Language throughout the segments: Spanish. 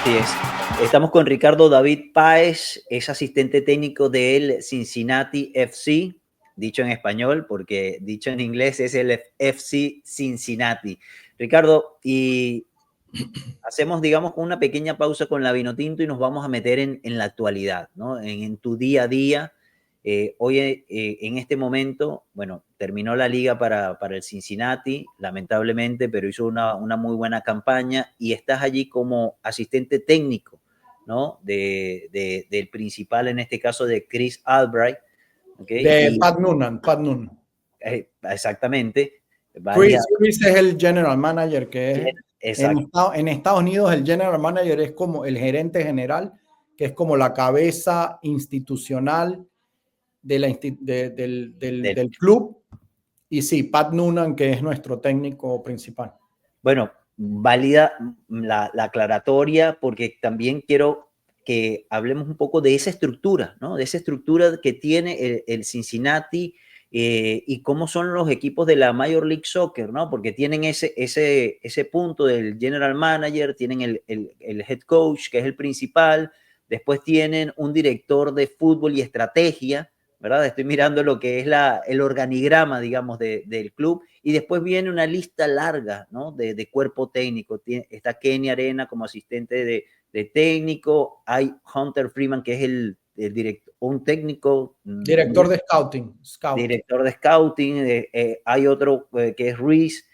Así es. Estamos con Ricardo David Páez, es asistente técnico del Cincinnati FC, dicho en español, porque dicho en inglés es el FC Cincinnati. Ricardo, y hacemos, digamos, una pequeña pausa con la Vinotinto y nos vamos a meter en la actualidad, ¿no? En tu día a día. Hoy, en este momento, bueno, terminó la liga para el Cincinnati, lamentablemente, pero hizo una muy buena campaña y estás allí como asistente técnico, ¿no? Del principal, en este caso, de Chris Albright, ¿okay? De Pat Noonan. Exactamente. Chris es el general manager, que es en Estados Unidos el general manager es como el gerente general, que es como la cabeza institucional del club. Y sí, Pat Noonan, que es nuestro técnico principal. Bueno, válida la aclaratoria, porque también quiero que hablemos un poco de esa estructura, ¿no? De esa estructura que tiene el Cincinnati, y cómo son los equipos de la Major League Soccer, ¿no? Porque tienen ese punto del general manager, tienen el head coach, que es el principal, después tienen un director de fútbol y estrategia, ¿verdad? Estoy mirando lo que es el organigrama, digamos, del club, y después viene una lista larga, ¿no? De cuerpo técnico. Está Kenny Arena como asistente de técnico, hay Hunter Freeman, que es el director, un técnico. Director de scouting. Director de scouting, hay otro que es Reese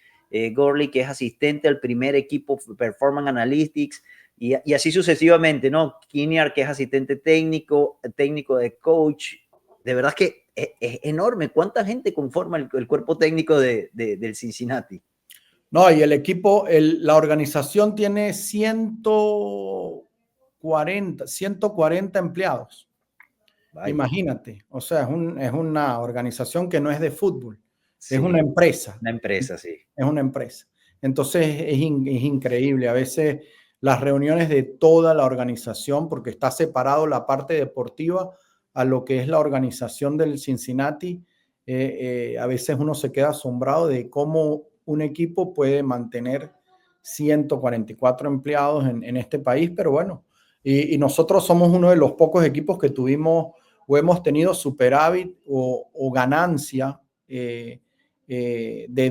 Gorley, que es asistente al primer equipo Performance Analytics, y así sucesivamente, ¿no? Kinnear, que es asistente técnico de coach. De verdad que es enorme. ¿Cuánta gente conforma el cuerpo técnico del Cincinnati? No, y el equipo, la organización tiene 140 empleados. Vaya. Imagínate, o sea, es una organización que no es de fútbol, sí, es una empresa. Una empresa, sí. Es una empresa. Entonces es increíble. A veces las reuniones de toda la organización, porque está separado la parte deportiva a lo que es la organización del Cincinnati, a veces uno se queda asombrado de cómo un equipo puede mantener 144 empleados en este país, pero bueno, y nosotros somos uno de los pocos equipos que tuvimos o hemos tenido superávit o ganancia de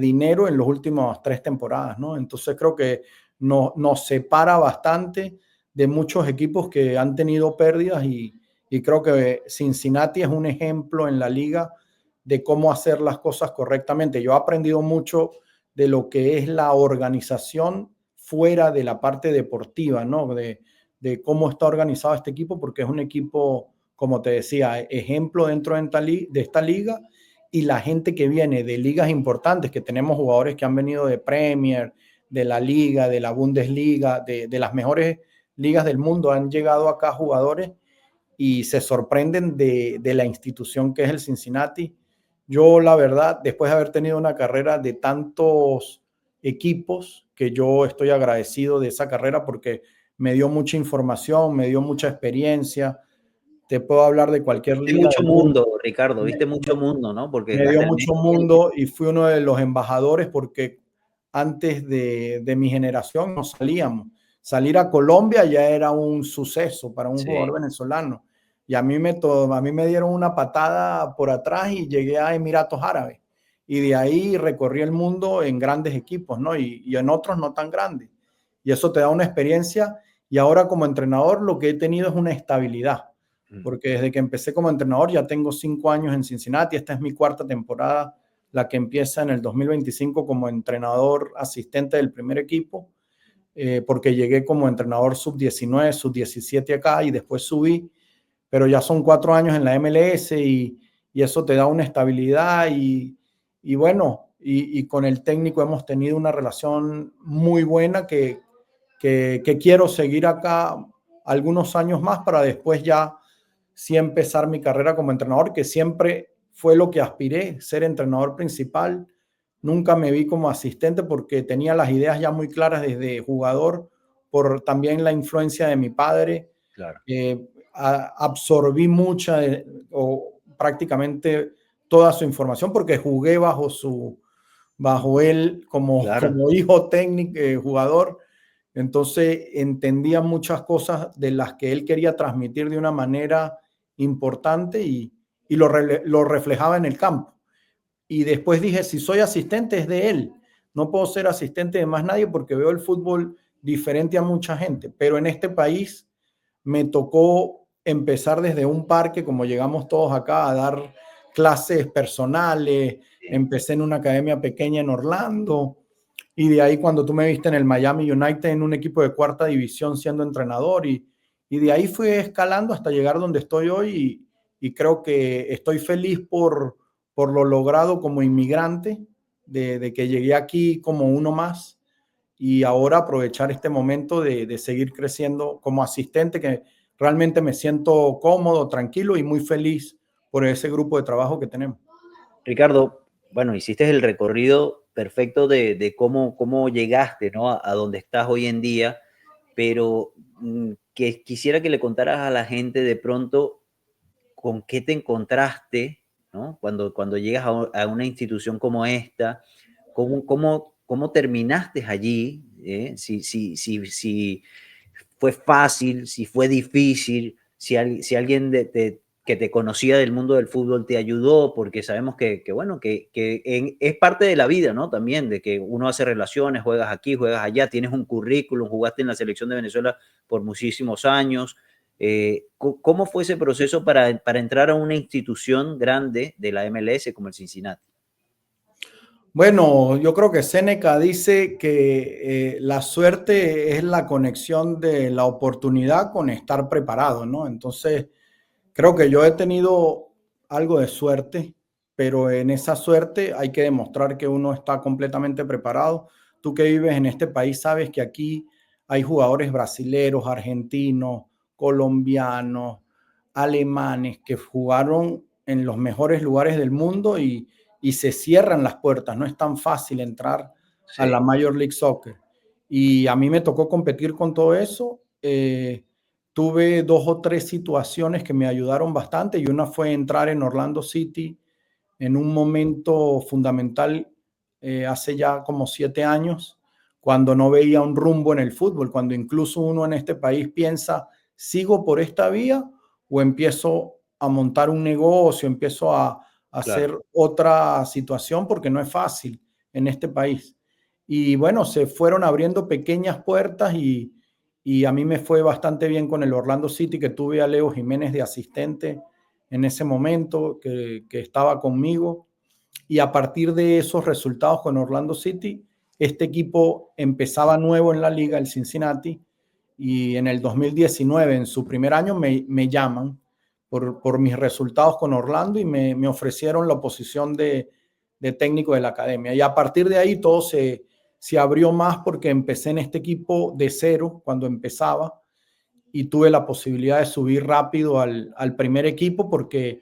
dinero en las últimas 3 temporadas, ¿no? Entonces creo que nos separa bastante de muchos equipos que han tenido pérdidas y creo que Cincinnati es un ejemplo en la liga de cómo hacer las cosas correctamente. Yo he aprendido mucho de lo que es la organización fuera de la parte deportiva, ¿no? De cómo está organizado este equipo, porque es un equipo, como te decía, ejemplo dentro de esta liga, y la gente que viene de ligas importantes, que tenemos jugadores que han venido de Premier, de la Liga, de la Bundesliga, de las mejores ligas del mundo, han llegado acá jugadores y se sorprenden de la institución que es el Cincinnati. Yo, la verdad, después de haber tenido una carrera de tantos equipos, que yo estoy agradecido de esa carrera porque me dio mucha información, me dio mucha experiencia. Te puedo hablar de cualquier liga. Mucho mundo, Ricardo, viste mucho mundo, ¿no? Porque me dio mucho mundo y fui uno de los embajadores porque antes de mi generación no salíamos. Salir a Colombia ya era un suceso para un jugador venezolano. Y a mí me dieron una patada por atrás y llegué a Emiratos Árabes. Y de ahí recorrí el mundo en grandes equipos, ¿no? Y en otros no tan grandes. Y eso te da una experiencia. Y ahora como entrenador lo que he tenido es una estabilidad. Porque desde que empecé como entrenador ya tengo 5 años en Cincinnati. Esta es mi 4ª temporada, la que empieza en el 2025 como entrenador asistente del primer equipo, porque llegué como entrenador sub-19, sub-17 acá y después subí, pero ya son 4 años en la MLS y eso te da una estabilidad y bueno, y con el técnico hemos tenido una relación muy buena que quiero seguir acá algunos años más para después ya sí empezar mi carrera como entrenador, que siempre fue lo que aspiré, ser entrenador principal. Nunca me vi como asistente porque tenía las ideas ya muy claras desde jugador, por también la influencia de mi padre. Claro. Absorbí mucha o prácticamente toda su información porque jugué bajo bajo él Claro, como hijo técnico, jugador. Entonces entendía muchas cosas de las que él quería transmitir de una manera importante y lo reflejaba en el campo. Y después dije, si soy asistente es de él. No puedo ser asistente de más nadie porque veo el fútbol diferente a mucha gente. Pero en este país me tocó empezar desde un parque, como llegamos todos acá, a dar clases personales. sí. Empecé en una academia pequeña en Orlando y de ahí cuando tú me viste en el Miami United en un equipo de cuarta división siendo entrenador y de ahí fui escalando hasta llegar donde estoy hoy y creo que estoy feliz por lo logrado como inmigrante, de que llegué aquí como uno más y ahora aprovechar este momento de seguir creciendo como asistente, que realmente me siento cómodo, tranquilo y muy feliz por ese grupo de trabajo que tenemos. Ricardo, bueno, hiciste el recorrido perfecto de cómo llegaste, ¿no? A donde estás hoy en día, pero que quisiera que le contaras a la gente de pronto con qué te encontraste, ¿no? Cuando llegas a una institución como esta, cómo terminaste allí, si fue fácil, si fue difícil, si alguien que te conocía del mundo del fútbol te ayudó, porque sabemos bueno, es parte de la vida, ¿no? También, de que uno hace relaciones, juegas aquí, juegas allá, tienes un currículum, jugaste en la selección de Venezuela por muchísimos años. ¿Cómo fue ese proceso para entrar a una institución grande de la MLS como el Cincinnati? Bueno, yo creo que Séneca dice que la suerte es la conexión de la oportunidad con estar preparado, ¿no? Entonces, creo que yo he tenido algo de suerte, pero en esa suerte hay que demostrar que uno está completamente preparado. Tú que vives en este país sabes que aquí hay jugadores brasileros, argentinos, colombianos, alemanes que jugaron en los mejores lugares del mundo y se cierran las puertas. No es tan fácil entrar a la Sí, Major League Soccer. Y a mí me tocó competir con todo eso. Tuve dos o tres situaciones que me ayudaron bastante y una fue entrar en Orlando City en un momento fundamental hace ya como 7 años, cuando no veía un rumbo en el fútbol, cuando incluso uno en este país piensa, ¿sigo por esta vía o empiezo a montar un negocio, empiezo a claro. hacer otra situación? Porque no es fácil en este país. Y bueno, se fueron abriendo pequeñas puertas y a mí me fue bastante bien con el Orlando City, que tuve a Leo Jiménez de asistente en ese momento, que estaba conmigo. Y a partir de esos resultados con Orlando City, este equipo empezaba nuevo en la liga, el Cincinnati, y en el 2019, en su primer año, me llaman por mis resultados con Orlando y me ofrecieron la posición de técnico de la academia. Y a partir de ahí todo se abrió más porque empecé en este equipo de cero cuando empezaba y tuve la posibilidad de subir rápido al primer equipo porque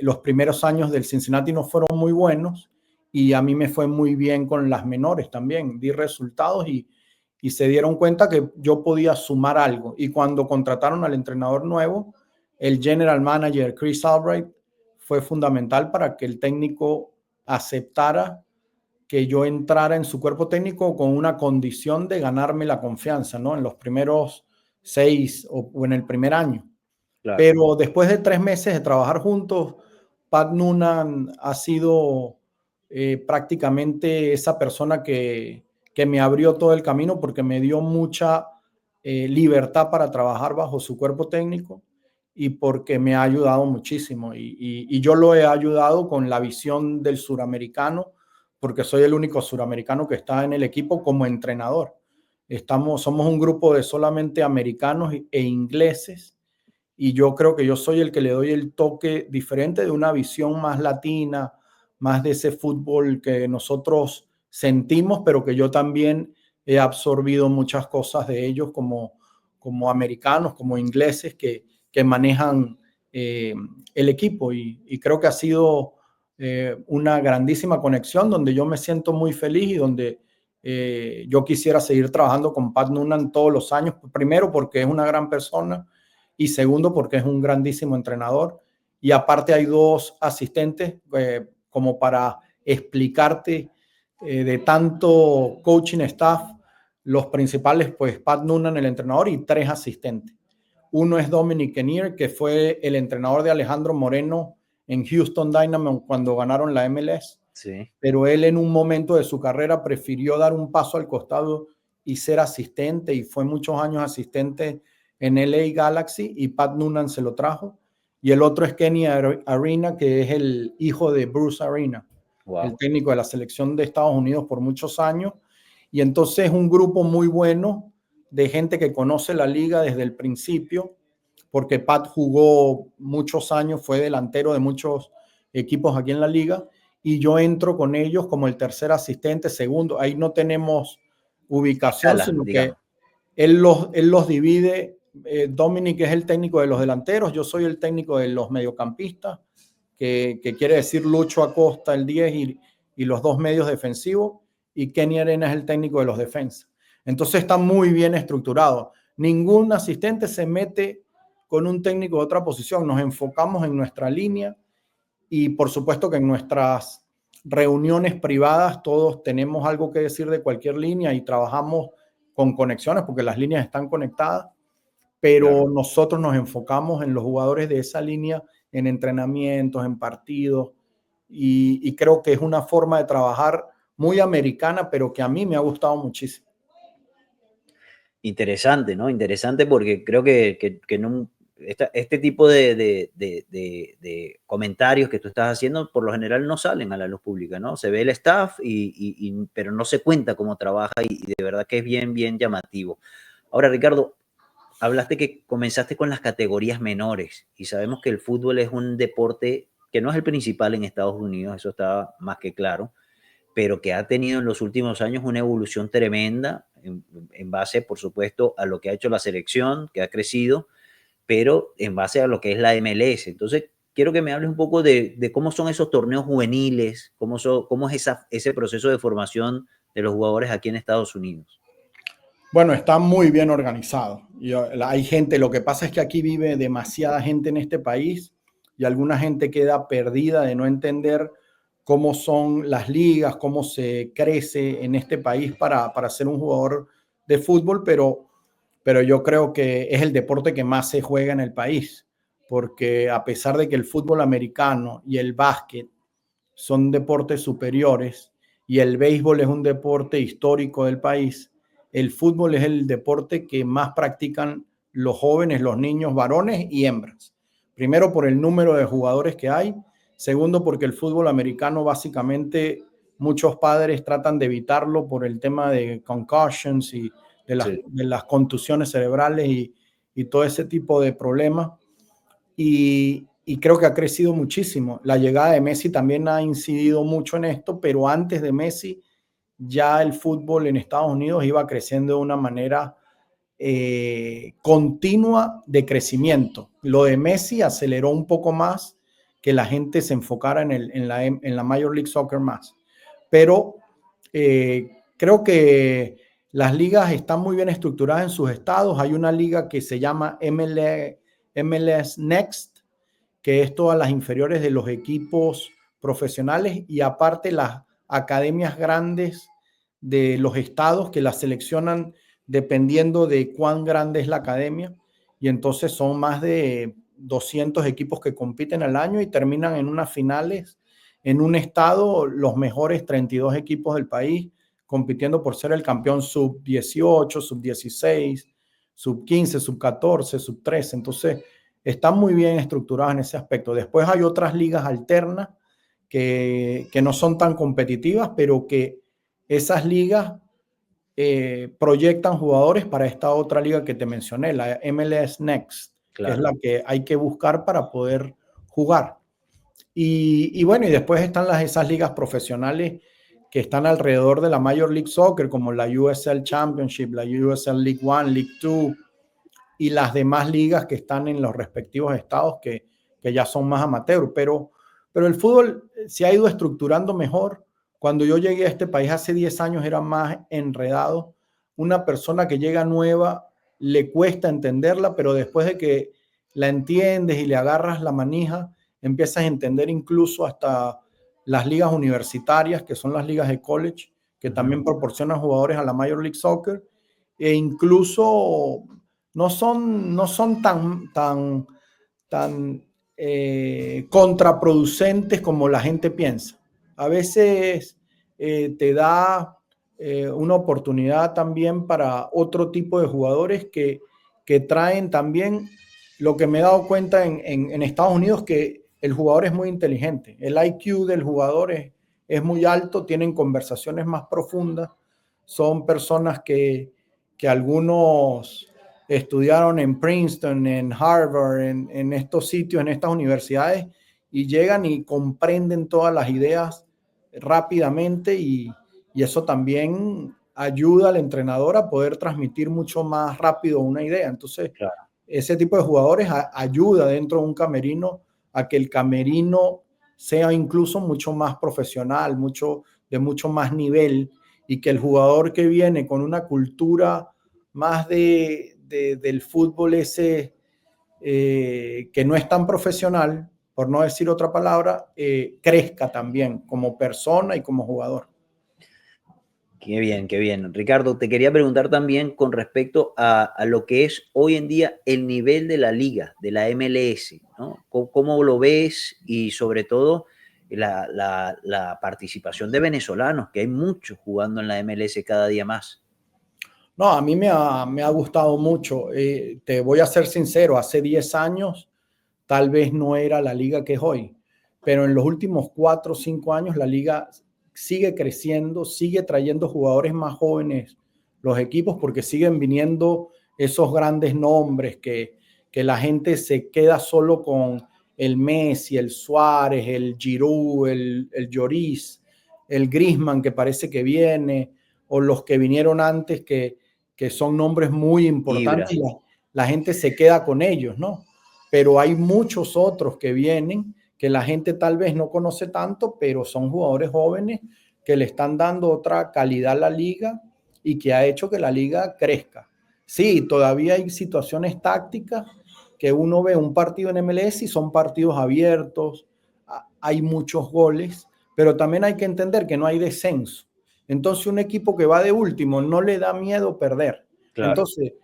los primeros años del Cincinnati no fueron muy buenos y a mí me fue muy bien con las menores también. Di resultados y se dieron cuenta que yo podía sumar algo. Y cuando contrataron al entrenador nuevo, el general manager Chris Albright fue fundamental para que el técnico aceptara que yo entrara en su cuerpo técnico con una condición de ganarme la confianza, ¿no? En los primeros 6 o en el primer año. Claro. Pero después de 3 meses de trabajar juntos, Pat Noonan ha sido prácticamente esa persona que me abrió todo el camino porque me dio mucha libertad para trabajar bajo su cuerpo técnico y porque me ha ayudado muchísimo. Y yo lo he ayudado con la visión del suramericano, porque soy el único suramericano que está en el equipo como entrenador. Somos un grupo de solamente americanos e ingleses y yo creo que yo soy el que le doy el toque diferente de una visión más latina, más de ese fútbol que nosotros sentimos, pero que yo también he absorbido muchas cosas de ellos como americanos, como ingleses que manejan el equipo y creo que ha sido una grandísima conexión donde yo me siento muy feliz y donde yo quisiera seguir trabajando con Pat Noonan todos los años, primero porque es una gran persona y segundo porque es un grandísimo entrenador y aparte hay dos asistentes como para explicarte de tanto coaching staff, los principales, pues Pat Noonan, el entrenador, y 3 asistentes. Uno es Dominic Kinnear, que fue el entrenador de Alejandro Moreno en Houston Dynamo cuando ganaron la MLS. Sí. Pero él en un momento de su carrera prefirió dar un paso al costado y ser asistente, y fue muchos años asistente en LA Galaxy, y Pat Noonan se lo trajo. Y el otro es Kenny Arena, que es el hijo de Bruce Arena, Wow. el técnico de la selección de Estados Unidos por muchos años. Y entonces es un grupo muy bueno de gente que conoce la liga desde el principio, porque Pat jugó muchos años, fue delantero de muchos equipos aquí en la liga, y yo entro con ellos como el tercer asistente, segundo. Ahí no tenemos ubicación, sino Digamos. que él los divide. Dominic es el técnico de los delanteros, yo soy el técnico de los mediocampistas, que quiere decir Lucho Acosta, el 10, y los 2 medios defensivos, y Kenny Arena es el técnico de los defensas. Entonces está muy bien estructurado. Ningún asistente se mete con un técnico de otra posición. Nos enfocamos en nuestra línea, y por supuesto que en nuestras reuniones privadas todos tenemos algo que decir de cualquier línea y trabajamos con conexiones porque las líneas están conectadas, pero claro, nosotros nos enfocamos en los jugadores de esa línea, en entrenamientos, en partidos, y creo que es una forma de trabajar muy americana, pero que a mí me ha gustado muchísimo. Interesante, ¿no? Interesante porque creo que no, este tipo de comentarios que tú estás haciendo por lo general no salen a la luz pública, ¿no? Se ve el staff, pero no se cuenta cómo trabaja, y de verdad que es bien, bien llamativo. Ahora, Ricardo, hablaste que comenzaste con las categorías menores, y sabemos que el fútbol es un deporte que no es el principal en Estados Unidos, eso está más que claro, pero que ha tenido en los últimos años una evolución tremenda en base, por supuesto, a lo que ha hecho la selección, que ha crecido, pero en base a lo que es la MLS. Entonces, quiero que me hables un poco de cómo son esos torneos juveniles, cómo es ese proceso de formación de los jugadores aquí en Estados Unidos. Bueno, está muy bien organizado. Hay gente, lo que pasa es que aquí vive demasiada gente en este país, y alguna gente queda perdida de no entender cómo son las ligas, cómo se crece en este país para ser un jugador de fútbol, pero yo creo que es el deporte que más se juega en el país, porque a pesar de que el fútbol americano y el básquet son deportes superiores y el béisbol es un deporte histórico del país, el fútbol es el deporte que más practican los jóvenes, los niños, varones y hembras. Primero, por el número de jugadores que hay. Segundo, porque el fútbol americano básicamente muchos padres tratan de evitarlo por el tema de concussions y de las contusiones cerebrales y todo ese tipo de problemas. Y creo que ha crecido muchísimo. La llegada de Messi también ha incidido mucho en esto, pero antes de Messi ya el fútbol en Estados Unidos iba creciendo de una manera continua de crecimiento. Lo de Messi aceleró un poco más que la gente se enfocara en la Major League Soccer más. Pero creo que las ligas están muy bien estructuradas en sus estados. Hay una liga que se llama MLS Next, que es todas las inferiores de los equipos profesionales, y aparte las academias grandes de los estados que las seleccionan dependiendo de cuán grande es la academia, y entonces son más de 200 equipos que compiten al año y terminan en unas finales en un estado los mejores 32 equipos del país compitiendo por ser el campeón sub-18, sub-16, sub-15, sub-14, sub-13. Entonces están muy bien estructuradas en ese aspecto. Después hay otras ligas alternas que no son tan competitivas, pero que esas ligas proyectan jugadores para esta otra liga que te mencioné, la MLS Next, claro, que es la que hay que buscar para poder jugar. Y bueno, y después están esas ligas profesionales que están alrededor de la Major League Soccer, como la USL Championship, la USL League One, League Two, y las demás ligas que están en los respectivos estados que ya son más amateur. Pero el fútbol se ha ido estructurando mejor. Cuando yo llegué a este país hace 10 años era más enredado. Una persona que llega nueva le cuesta entenderla, pero después de que la entiendes y le agarras la manija, empiezas a entender incluso hasta las ligas universitarias, que son las ligas de college, que también proporcionan jugadores a la Major League Soccer, e incluso no son tan contraproducentes como la gente piensa. A veces te da una oportunidad también para otro tipo de jugadores que traen también lo que me he dado cuenta en Estados Unidos, que el jugador es muy inteligente. El IQ del jugador es muy alto, tienen conversaciones más profundas, son personas que algunos estudiaron en Princeton, en Harvard, en estos sitios, en estas universidades, y llegan y comprenden todas las ideas rápidamente y eso también ayuda al entrenador a poder transmitir mucho más rápido una idea. Entonces, Claro. ese tipo de jugadores ayuda dentro de un camerino a que el camerino sea incluso mucho más profesional, de mucho más nivel, y que el jugador que viene con una cultura más del fútbol ese que no es tan profesional, por no decir otra palabra, crezca también como persona y como jugador. Qué bien, qué bien. Ricardo, te quería preguntar también con respecto a lo que es hoy en día el nivel de la liga, de la MLS, ¿no? ¿Cómo lo ves? Y sobre todo la participación de venezolanos, que hay muchos jugando en la MLS cada día más. No, a mí me ha gustado mucho. Te voy a ser sincero, hace 10 años tal vez no era la liga que es hoy, pero en los últimos 4 o 5 años la liga sigue creciendo, sigue trayendo jugadores más jóvenes los equipos porque siguen viniendo esos grandes nombres que la gente se queda solo con el Messi, el Suárez, el Giroud, el Lloris, el Griezmann que parece que viene, o los que vinieron antes que son nombres muy importantes Ibra. y la gente se queda con ellos, ¿no? Pero hay muchos otros que vienen que la gente tal vez no conoce tanto, pero son jugadores jóvenes que le están dando otra calidad a la liga y que ha hecho que la liga crezca. Sí, todavía hay situaciones tácticas que uno ve un partido en MLS y son partidos abiertos, hay muchos goles, pero también hay que entender que no hay descenso. Entonces un equipo que va de último no le da miedo perder. Claro. Entonces,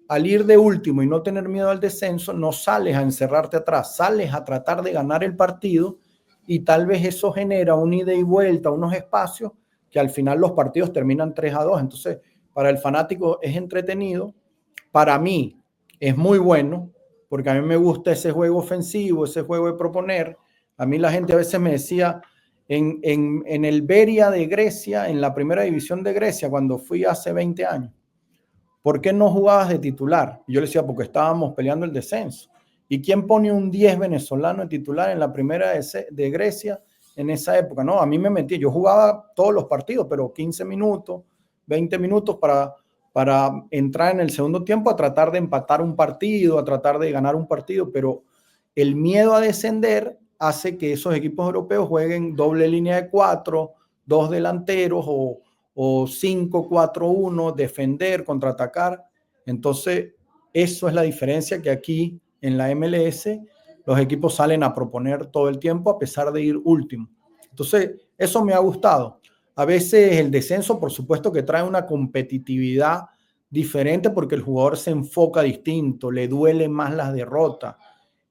al ir de último y no tener miedo al descenso, no sales a encerrarte atrás, sales a tratar de ganar el partido y tal vez eso genera un ida y vuelta, unos espacios que al final los partidos terminan 3-2. Entonces, para el fanático es entretenido, para mí es muy bueno, porque a mí me gusta ese juego ofensivo, ese juego de proponer. A mí la gente a veces me decía, en el Beria de Grecia, en la primera división de Grecia, cuando fui hace 20 años, ¿por qué no jugabas de titular? Y yo le decía, porque estábamos peleando el descenso. ¿Y quién pone un 10 venezolano de titular en la primera de Grecia en esa época? No, a mí me metí, yo jugaba todos los partidos, pero 15 minutos, 20 minutos para entrar en el segundo tiempo a tratar de empatar un partido, a tratar de ganar un partido, pero el miedo a descender hace que esos equipos europeos jueguen doble línea de 4, dos delanteros o 5-4-1, defender, contraatacar. Entonces, eso es la diferencia que aquí en la MLS los equipos salen a proponer todo el tiempo a pesar de ir último. Entonces, eso me ha gustado. A veces el descenso, por supuesto que trae una competitividad diferente porque el jugador se enfoca distinto, le duele más las derrotas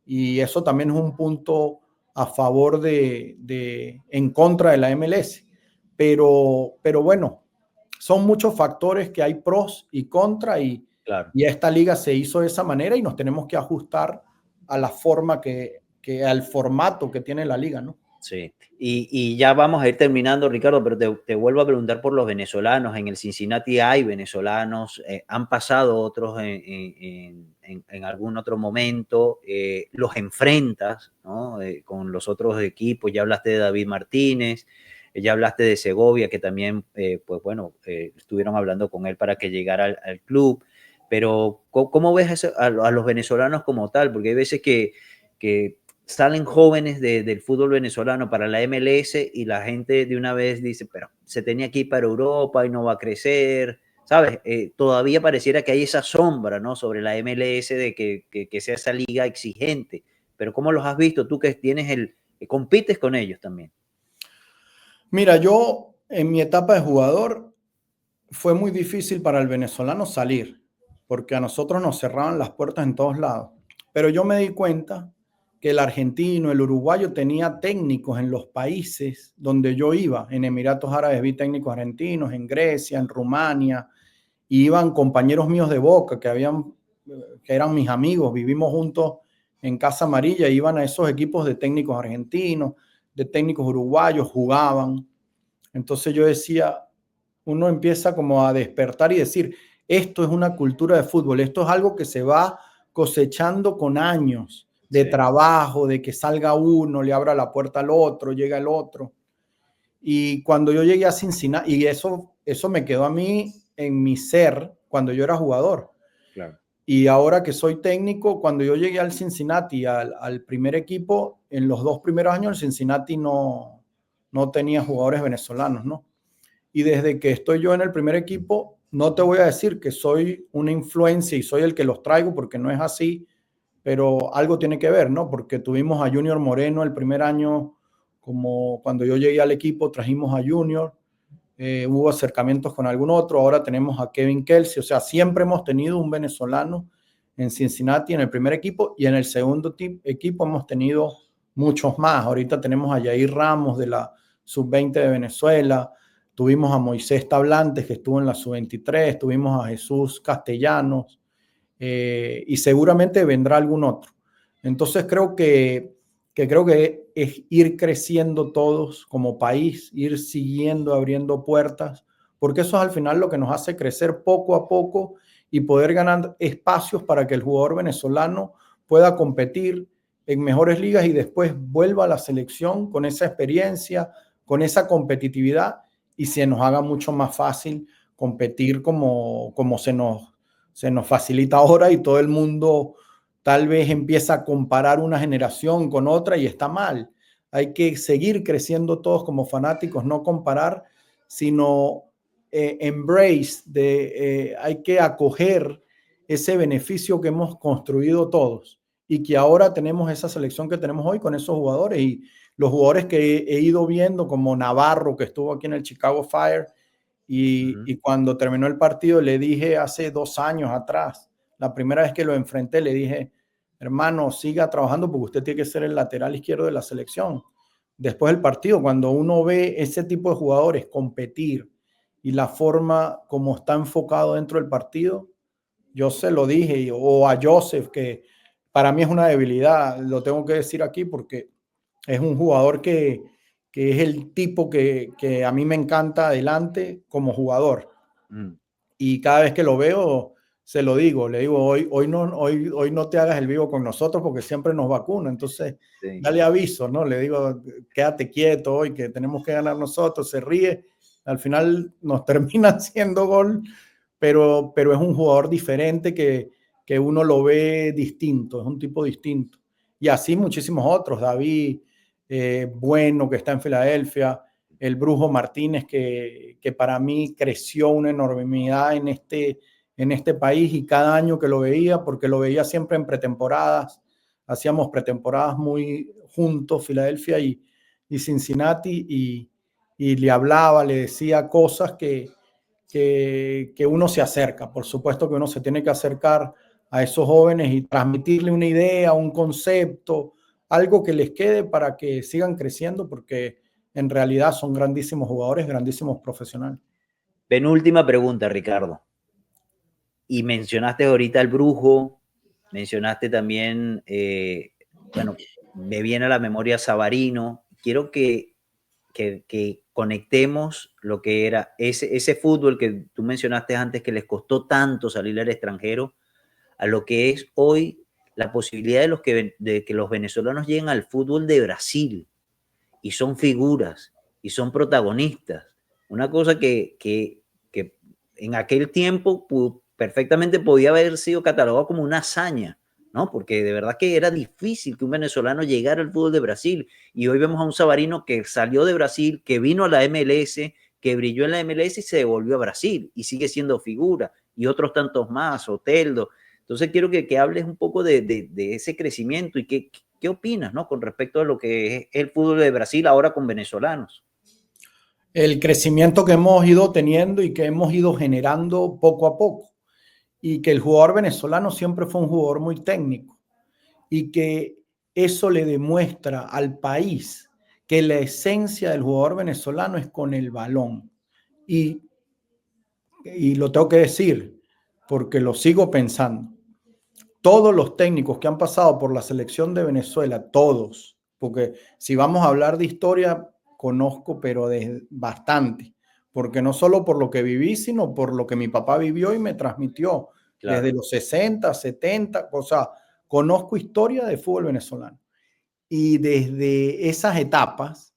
y eso también es un punto a favor en contra de la MLS. Pero bueno, son muchos factores que hay pros y contra Claro. y esta liga se hizo de esa manera y nos tenemos que ajustar a la forma al formato que tiene la liga, ¿no? Sí, y ya vamos a ir terminando, Ricardo, pero te vuelvo a preguntar por los venezolanos. En el Cincinnati hay venezolanos, han pasado otros en algún otro momento, los enfrentas, ¿no? Con los otros equipos. Ya hablaste de David Martínez, ya hablaste de Segovia, que también, pues bueno, estuvieron hablando con él para que llegara al club. Pero, ¿cómo ves a los venezolanos como tal? Porque hay veces que salen jóvenes del fútbol venezolano para la MLS y la gente de una vez dice, pero se tenía que ir para Europa y no va a crecer, ¿sabes? Todavía pareciera que hay esa sombra, ¿no? Sobre la MLS de que sea esa liga exigente, pero ¿cómo los has visto tú que tienes compites con ellos también? Mira, yo en mi etapa de jugador fue muy difícil para el venezolano salir, porque a nosotros nos cerraban las puertas en todos lados. Pero yo me di cuenta que el argentino, el uruguayo tenía técnicos en los países donde yo iba. En Emiratos Árabes vi técnicos argentinos, en Grecia, en Rumania, y iban compañeros míos de Boca que eran mis amigos, vivimos juntos en Casa Amarilla, iban a esos equipos de técnicos argentinos, de técnicos uruguayos, jugaban. Entonces yo decía, uno empieza como a despertar y decir, esto es una cultura de fútbol, esto es algo que se va cosechando con años de Sí, trabajo, de que salga uno, le abra la puerta al otro, llega el otro. Y cuando yo llegué a Cincinnati, y eso me quedó a mí en mi ser cuando yo era jugador. claro. Y ahora que soy técnico, cuando yo llegué al Cincinnati, al primer equipo, en los 2 primeros años, el Cincinnati no tenía jugadores venezolanos, ¿no? Y desde que estoy yo en el primer equipo, no te voy a decir que soy una influencia y soy el que los traigo, porque no es así, pero algo tiene que ver, ¿no? Porque tuvimos a Junior Moreno el primer año, como cuando yo llegué al equipo, trajimos a Junior, hubo acercamientos con algún otro, ahora tenemos a Kevin Kelsey, o sea, siempre hemos tenido un venezolano en Cincinnati en el primer equipo y en el segundo equipo hemos tenido muchos más. Ahorita tenemos a Yair Ramos de la sub-20 de Venezuela, tuvimos a Moisés Tablantes que estuvo en la sub-23, tuvimos a Jesús Castellanos y seguramente vendrá algún otro. Entonces creo que es ir creciendo todos como país, ir siguiendo, abriendo puertas, porque eso es al final lo que nos hace crecer poco a poco y poder ganar espacios para que el jugador venezolano pueda competir en mejores ligas y después vuelva a la selección con esa experiencia, con esa competitividad y se nos haga mucho más fácil competir como se nos facilita ahora y todo el mundo tal vez empieza a comparar una generación con otra y está mal. Hay que seguir creciendo todos como fanáticos, no comparar, sino embrace, hay que acoger ese beneficio que hemos construido todos y que ahora tenemos esa selección que tenemos hoy con esos jugadores y los jugadores que he ido viendo como Navarro que estuvo aquí en el Chicago Fire y cuando terminó el partido le dije hace 2 años atrás, la primera vez que lo enfrenté, le dije, hermano, siga trabajando porque usted tiene que ser el lateral izquierdo de la selección. Después del partido, cuando uno ve ese tipo de jugadores competir y la forma como está enfocado dentro del partido, yo se lo dije, o a Joseph, que para mí es una debilidad, lo tengo que decir aquí porque es un jugador que es el tipo que a mí me encanta adelante como jugador. Mm. Y cada vez que lo veo, se lo digo, le digo, hoy no te hagas el vivo con nosotros porque siempre nos vacuna. Entonces, Sí. dale aviso, ¿no? Le digo, quédate quieto hoy, que tenemos que ganar nosotros. Se ríe, al final nos termina haciendo gol, pero es un jugador diferente que uno lo ve distinto, es un tipo distinto. Y así muchísimos otros, David, Bueno, que está en Filadelfia, el Brujo Martínez, que para mí creció una enormidad en este país y cada año que lo veía, porque lo veía siempre en pretemporadas, hacíamos pretemporadas muy juntos, Filadelfia y Cincinnati, y le hablaba, le decía cosas que uno se acerca. Por supuesto que uno se tiene que acercar a esos jóvenes y transmitirle una idea, un concepto, algo que les quede para que sigan creciendo, porque en realidad son grandísimos jugadores, grandísimos profesionales. Penúltima pregunta, Ricardo. Y mencionaste ahorita al Brujo, mencionaste también, bueno, me viene a la memoria Savarino. Quiero que conectemos lo que era ese fútbol que tú mencionaste antes, que les costó tanto salir al extranjero, a lo que es hoy la posibilidad de que los venezolanos lleguen al fútbol de Brasil y son figuras y son protagonistas. Una cosa que en aquel tiempo perfectamente podía haber sido catalogado como una hazaña, ¿no? Porque de verdad que era difícil que un venezolano llegara al fútbol de Brasil. Y hoy vemos a un Savarino que salió de Brasil, que vino a la MLS, que brilló en la MLS y se devolvió a Brasil y sigue siendo figura. Y otros tantos más, Oteldo. Entonces quiero que hables un poco de ese crecimiento y qué opinas, ¿no? Con respecto a lo que es el fútbol de Brasil ahora con venezolanos. El crecimiento que hemos ido teniendo y que hemos ido generando poco a poco. Y que el jugador venezolano siempre fue un jugador muy técnico. Y que eso le demuestra al país que la esencia del jugador venezolano es con el balón. Y, y lo tengo que decir porque lo sigo pensando. Todos los técnicos que han pasado por la selección de Venezuela, todos, porque si vamos a hablar de historia, conozco, pero de bastante, porque no solo por lo que viví, sino por lo que mi papá vivió y me transmitió Claro. desde los 60, 70, o sea, conozco historia de fútbol venezolano. Y desde esas etapas,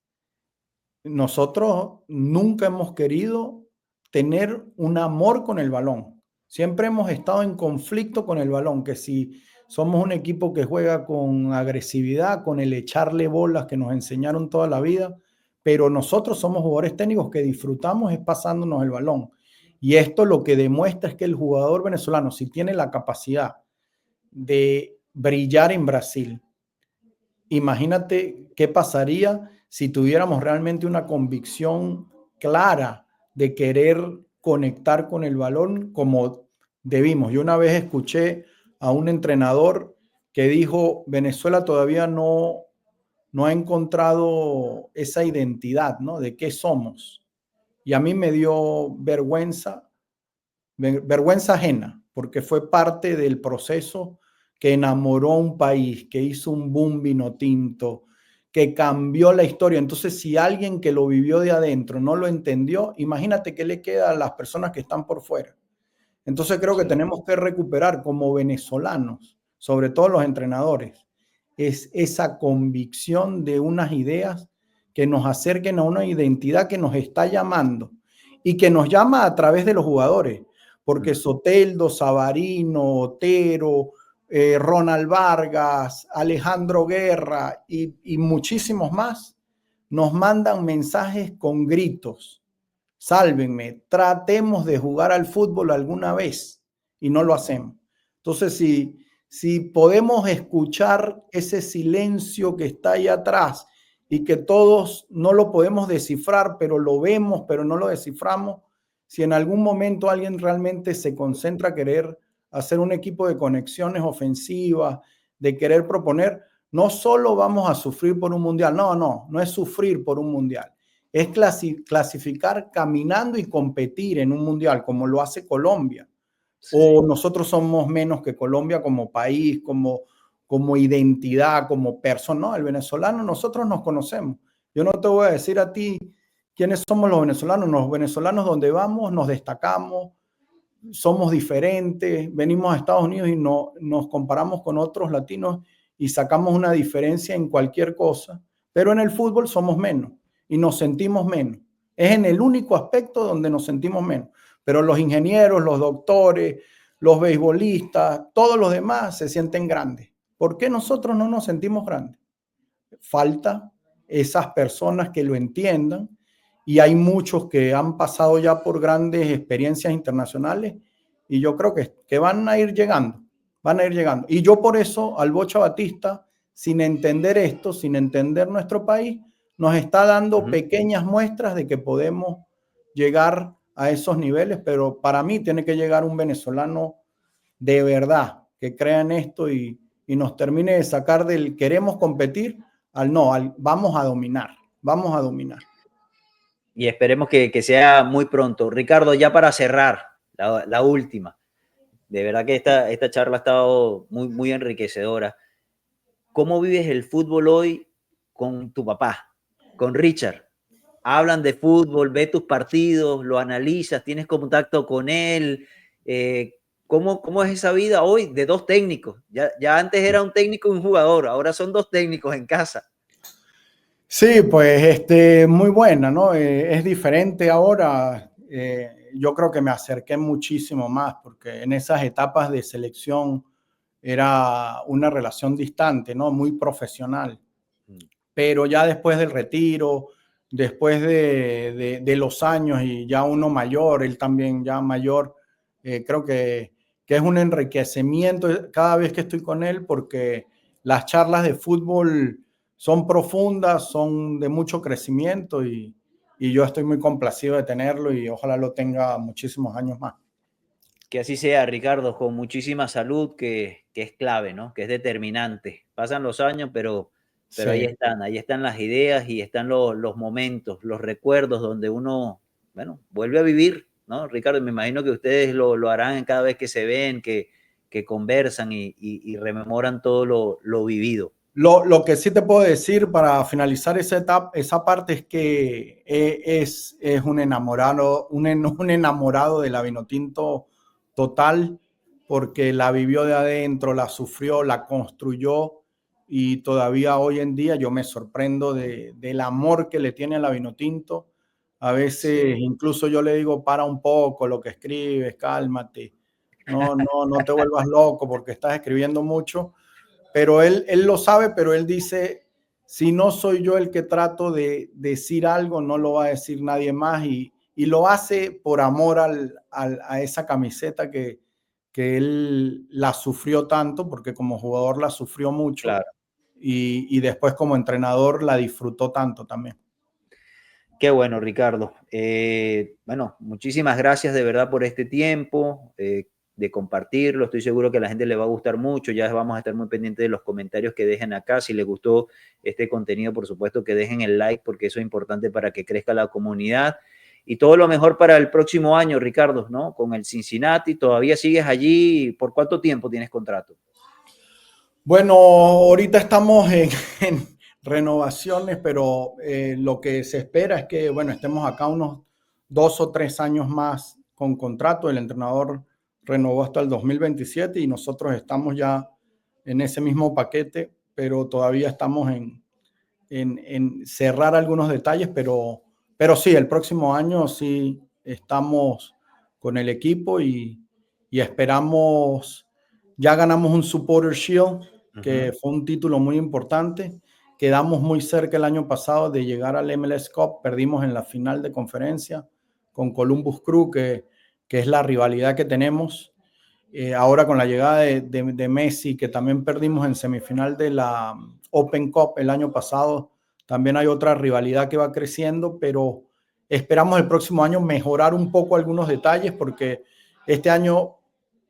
nosotros nunca hemos querido tener un amor con el balón. Siempre hemos estado en conflicto con el balón, que si somos un equipo que juega con agresividad, con el echarle bolas que nos enseñaron toda la vida, pero nosotros somos jugadores técnicos que disfrutamos es pasándonos el balón. Y esto lo que demuestra es que el jugador venezolano, si tiene la capacidad de brillar en Brasil, imagínate qué pasaría si tuviéramos realmente una convicción clara de querer conectar con el balón como debimos. Yo una vez escuché a un entrenador que dijo, Venezuela todavía no ha encontrado esa identidad, ¿no? De qué somos. Y a mí me dio vergüenza ajena, porque fue parte del proceso que enamoró a un país, que hizo un boom vino tinto, que cambió la historia. Entonces, si alguien que lo vivió de adentro no lo entendió, imagínate qué le queda a las personas que están por fuera. Entonces, creo que Sí. tenemos que recuperar como venezolanos, sobre todo los entrenadores, es esa convicción de unas ideas que nos acerquen a una identidad que nos está llamando y que nos llama a través de los jugadores, porque Soteldo, Savarino, Otero, Ronald Vargas, Alejandro Guerra y muchísimos más nos mandan mensajes con gritos. Sálvenme, tratemos de jugar al fútbol alguna vez y no lo hacemos. Entonces, si podemos escuchar ese silencio que está ahí atrás y que todos no lo podemos descifrar, pero lo vemos, pero no lo desciframos, si en algún momento alguien realmente se concentra a querer hacer un equipo de conexiones ofensivas, de querer proponer, no solo vamos a sufrir por un mundial, no es sufrir por un mundial, es clasificar caminando y competir en un mundial como lo hace Colombia. Sí. O nosotros somos menos que Colombia como país, como identidad, como persona. No, el venezolano, nosotros nos conocemos. Yo no te voy a decir a ti quiénes somos los venezolanos. Los venezolanos donde vamos nos destacamos, somos diferentes, venimos a Estados Unidos y no, nos comparamos con otros latinos y sacamos una diferencia en cualquier cosa, pero en el fútbol somos menos y nos sentimos menos. Es en el único aspecto donde nos sentimos menos. Pero los ingenieros, los doctores, los beisbolistas, todos los demás se sienten grandes. ¿Por qué nosotros no nos sentimos grandes? Falta esas personas que lo entiendan y hay muchos que han pasado ya por grandes experiencias internacionales y yo creo que van a ir llegando, van a ir llegando. Y yo por eso al Bocha Batista, sin entender esto, sin entender nuestro país, nos está dando pequeñas muestras de que podemos llegar a esos niveles, pero para mí tiene que llegar un venezolano de verdad que crea en esto y nos termine de sacar del queremos competir al no, al vamos a dominar, vamos a dominar. Y esperemos que sea muy pronto. Ricardo, ya para cerrar, la última. De verdad que esta charla ha estado muy enriquecedora. ¿Cómo vives el fútbol hoy con tu papá, con Richard? Hablan de fútbol, ve tus partidos, lo analizas, tienes contacto con él. ¿Cómo es esa vida hoy de dos técnicos? Ya antes era un técnico y un jugador, ahora son dos técnicos en casa. Sí, pues muy buena, ¿no? Es diferente ahora. Yo creo que me acerqué muchísimo más porque en esas etapas de selección era una relación distante, ¿no? Muy profesional. Pero ya después del retiro, después de los años y ya uno mayor, él también ya mayor, creo que es un enriquecimiento cada vez que estoy con él porque las charlas de fútbol son profundas, son de mucho crecimiento y y yo estoy muy complacido de tenerlo y ojalá lo tenga muchísimos años más. Que así sea, Ricardo, con muchísima salud, que es clave, ¿no? Que es determinante. Pasan los años, pero Sí. ahí están las ideas y están los momentos, los recuerdos donde uno, bueno, vuelve a vivir, ¿no? Ricardo, me imagino que ustedes lo harán cada vez que se ven, que conversan y rememoran todo lo vivido. Lo que sí te puedo decir para finalizar esa etapa, esa parte es que es un enamorado, un enamorado de la Vinotinto total, porque la vivió de adentro, la sufrió, la construyó y todavía hoy en día yo me sorprendo del amor que le tiene a la Vinotinto. A veces Sí. incluso yo le digo, para un poco lo que escribes, cálmate, no te vuelvas loco porque estás escribiendo mucho, pero él lo sabe, pero él dice, si no soy yo el que trato de decir algo, no lo va a decir nadie más y lo hace por amor a esa camiseta que él la sufrió tanto, porque como jugador la sufrió mucho Claro. y después como entrenador la disfrutó tanto también. Qué bueno, Ricardo. Bueno, muchísimas gracias de verdad por este tiempo de compartirlo. Estoy seguro que a la gente le va a gustar mucho. Ya vamos a estar muy pendientes de los comentarios que dejen acá. Si les gustó este contenido, por supuesto que dejen el like porque eso es importante para que crezca la comunidad. Y todo lo mejor para el próximo año, Ricardo, ¿no? Con el Cincinnati, ¿todavía sigues allí? ¿Por cuánto tiempo tienes contrato? Bueno, ahorita estamos en renovaciones, pero lo que se espera es que, bueno, estemos acá unos 2 o 3 años más con contrato. El entrenador renovó hasta el 2027 y nosotros estamos ya en ese mismo paquete, pero todavía estamos en cerrar algunos detalles, pero sí, el próximo año sí estamos con el equipo y esperamos, ya ganamos un Supporter Shield, que fue un título muy importante. Quedamos muy cerca el año pasado de llegar al MLS Cup, perdimos en la final de conferencia con Columbus Crew, que es la rivalidad que tenemos. Ahora con la llegada de Messi, que también perdimos en semifinal de la Open Cup el año pasado, también hay otra rivalidad que va creciendo, pero esperamos el próximo año mejorar un poco algunos detalles porque este año,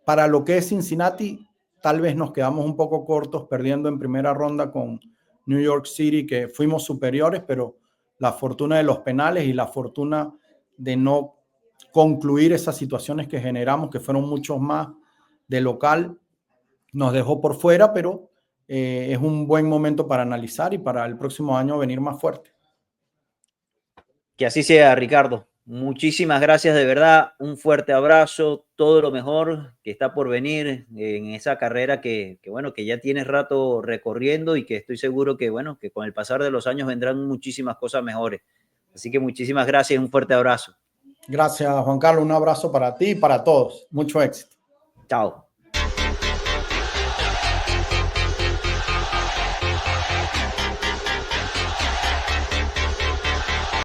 para lo que es Cincinnati, tal vez nos quedamos un poco cortos perdiendo en primera ronda con New York City, que fuimos superiores, pero la fortuna de los penales y la fortuna de no concluir esas situaciones que generamos, que fueron muchos más de local, nos dejó por fuera, pero es un buen momento para analizar y para el próximo año venir más fuerte. Que así sea, Ricardo. Muchísimas gracias de verdad. Un fuerte abrazo. Todo lo mejor que está por venir en esa carrera bueno, que ya tienes rato recorriendo y que estoy seguro que, bueno, que con el pasar de los años vendrán muchísimas cosas mejores. Así que muchísimas gracias y un fuerte abrazo. Gracias, Juan Carlos. Un abrazo para ti y para todos. Mucho éxito. Chao.